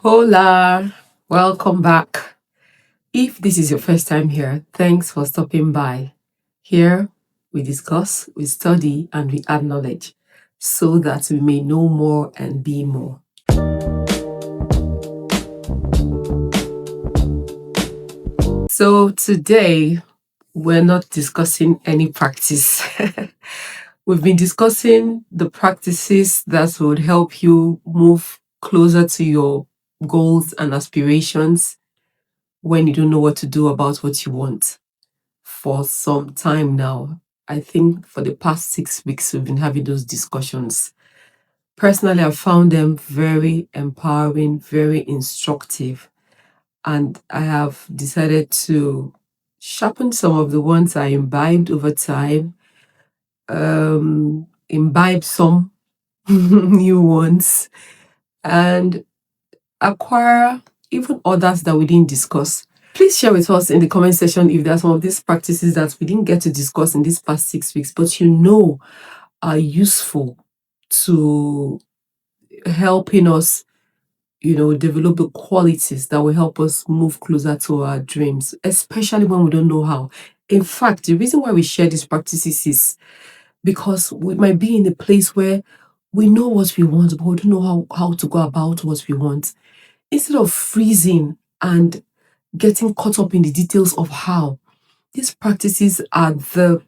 Hola, welcome back. If this is your first time here, thanks for stopping by. Here, we discuss, we study, and we add knowledge so that we may know more and be more. So, today, we're not discussing any practice. We've been discussing the practices that would help you move closer to your goals and aspirations when you don't know what to do about what you want for some time now. I think for the past 6 weeks, we've been having those discussions. Personally, I've found them very empowering, very instructive, and I have decided to sharpen some of the ones I imbibed over time, imbibe some new ones, and acquire even others that we didn't discuss. Please share with us in the comment section if there are some of these practices that we didn't get to discuss in these past 6 weeks, but are useful to helping us, develop the qualities that will help us move closer to our dreams, especially when we don't know how. In fact, the reason why we share these practices is because we might be in a place where we know what we want, but we don't know how to go about what we want. Instead of freezing and getting caught up in the details of how, these practices are the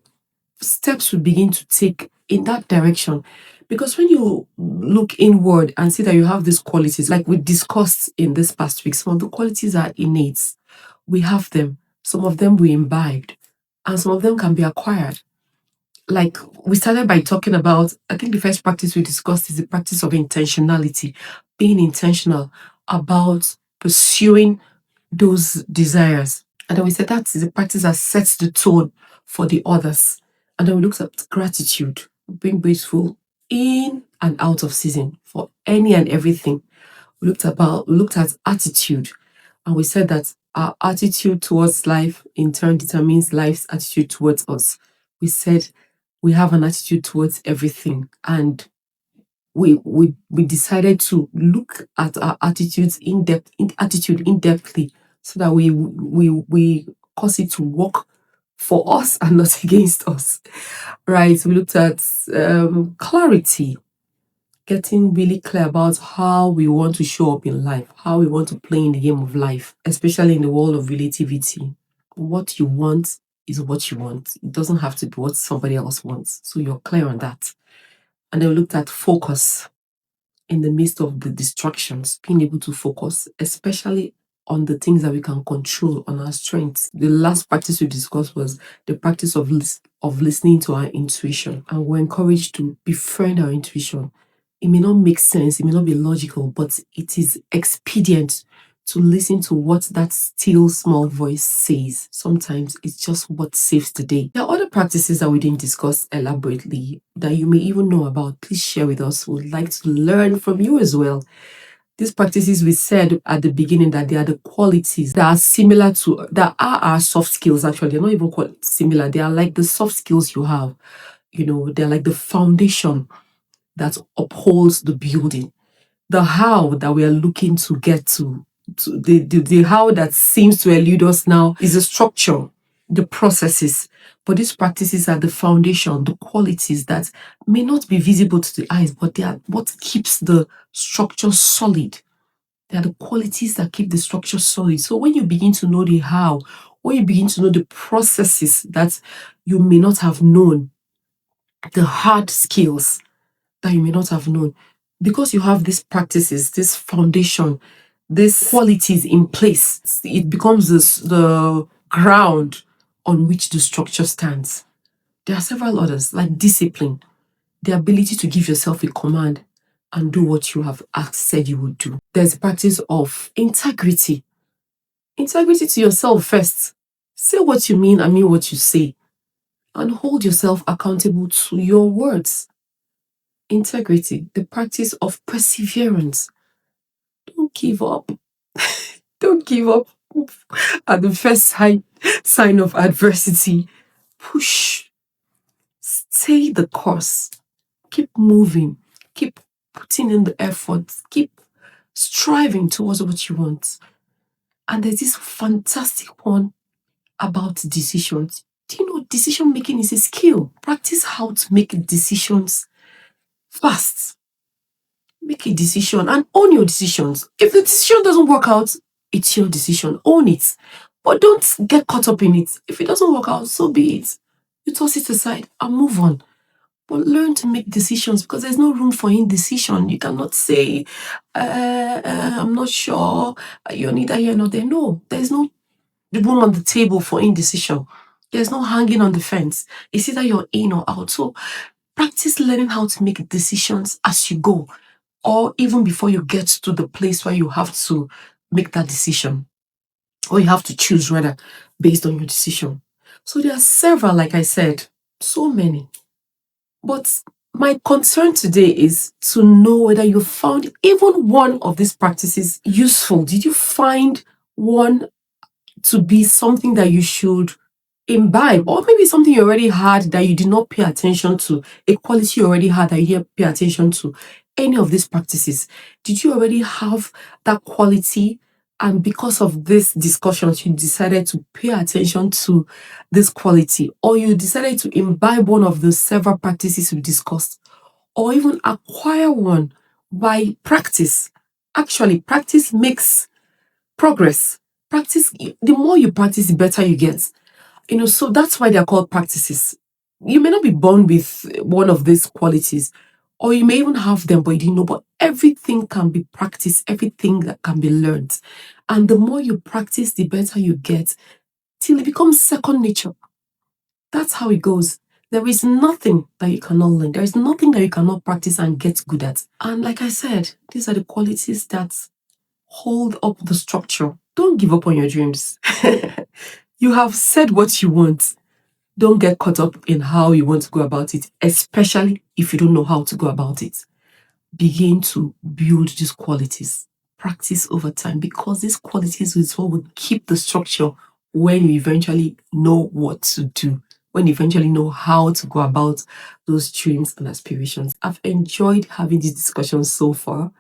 steps we begin to take in that direction. Because when you look inward and see that you have these qualities, like we discussed in this past week, some of the qualities are innate. We have them. Some of them we imbibed, and some of them can be acquired. Like we started by talking about, I think the first practice we discussed is the practice of intentionality, being intentional about pursuing those desires. And then we said that is a practice that sets the tone for the others. And then we looked at gratitude, being grateful in and out of season for any and everything. We looked at attitude, and we said that our attitude towards life in turn determines life's attitude towards us. We said we have an attitude towards everything, and we decided to look at our attitudes in depthly, so that we cause it to work for us and not against us. Right? We looked at clarity, getting really clear about how we want to show up in life, how we want to play in the game of life, especially in the world of relativity. What you want is what you want. It doesn't have to be what somebody else wants. So you're clear on that. And then we looked at focus in the midst of the distractions, being able to focus, especially on the things that we can control, on our strengths. The last practice we discussed was the practice of listening to our intuition, and we're encouraged to befriend our intuition. It may not make sense, it may not be logical, but it is expedient to listen to what that still small voice says. Sometimes it's just what saves the day. There are other practices that we didn't discuss elaborately that you may even know about. Please share with us. We'd like to learn from you as well. These practices, we said at the beginning that they are the qualities that are similar to, that are our soft skills actually. They're not even quite similar. They are like the soft skills you have. They're like the foundation that upholds the building. The how that we are looking to get to the how that seems to elude us now is the structure, the processes. But these practices are the foundation, the qualities that may not be visible to the eyes, but they are what keeps the structure solid. They are the qualities that keep the structure solid. So when you begin to know the how, when you begin to know the processes that you may not have known, the hard skills that you may not have known, because you have these practices, this foundation, these qualities in place, it becomes the ground on which the structure stands. There are several others, like discipline, the ability to give yourself a command and do what you have said you would do. There's a practice of integrity. Integrity to yourself first. Say what you mean and mean what you say, and hold yourself accountable to your words. Integrity, the practice of perseverance. Don't give up. Don't give up at the first sign of adversity. Push. Stay the course. Keep moving. Keep putting in the effort. Keep striving towards what you want. And there's this fantastic one about decisions. Do you know decision making is a skill? Practice how to make decisions fast. Make a decision and own your decisions. If the decision doesn't work out, it's your decision. Own it. But don't get caught up in it. If it doesn't work out, so be it. You toss it aside and move on. But learn to make decisions because there's no room for indecision. You cannot say, I'm not sure, you're neither here nor there. No, there's no room on the table for indecision. There's no hanging on the fence. It's either you're in or out. So practice learning how to make decisions as you go, or even before you get to the place where you have to make that decision, or you have to choose rather based on your decision. So there are several, like I said, so many. But my concern today is to know whether you found even one of these practices useful. Did you find one to be something that you should imbibe, or maybe something you already had that you did not pay attention to, a quality you already had that you didn't pay attention to? Any of these practices, did you already have that quality, and because of this discussions you decided to pay attention to this quality, or you decided to imbibe one of the several practices we discussed, or even acquire one by practice? Actually, practice makes progress. Practice, the more you practice, the better you get. So that's why they're called practices. You may not be born with one of these qualities, or you may even have them, but you didn't know. But everything can be practiced, everything that can be learned. And the more you practice, the better you get, till it becomes second nature. That's how it goes. There is nothing that you cannot learn. There is nothing that you cannot practice and get good at. And like I said, these are the qualities that hold up the structure. Don't give up on your dreams. You have said what you want. Don't get caught up in how you want to go about it, especially if you don't know how to go about it. Begin to build these qualities. Practice over time, because these qualities is what will keep the structure when you eventually know what to do, when you eventually know how to go about those dreams and aspirations. I've enjoyed having these discussions so far,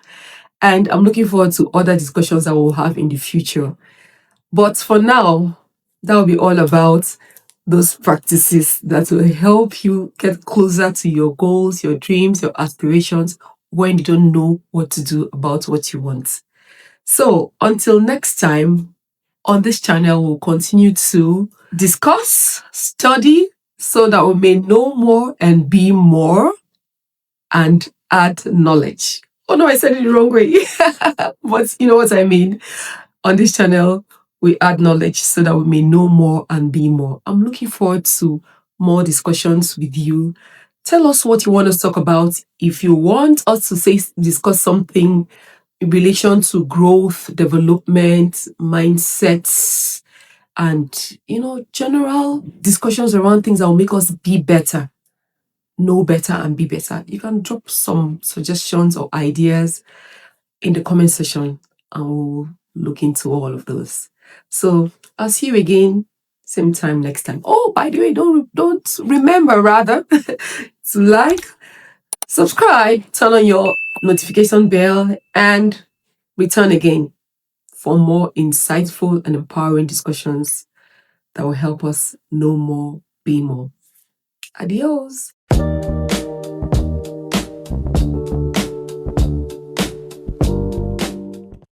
and I'm looking forward to other discussions that we'll have in the future. But for now, that will be all about those practices that will help you get closer to your goals, your dreams, your aspirations when you don't know what to do about what you want. So until next time, on this channel, we'll continue to discuss, study, so that we may know more and be more and add knowledge. Oh no, I said it the wrong way. But you know what I mean. On this channel, we add knowledge so that we may know more and be more. I'm looking forward to more discussions with you. Tell us what you want us to talk about. If you want us to discuss something in relation to growth, development, mindsets, and general discussions around things that will make us be better, know better, and be better, you can drop some suggestions or ideas in the comment section, and we'll look into all of those. So I'll see you again, same time next time. Oh, by the way, don't remember rather to like, subscribe, turn on your notification bell, and return again for more insightful and empowering discussions that will help us know more, be more. Adios.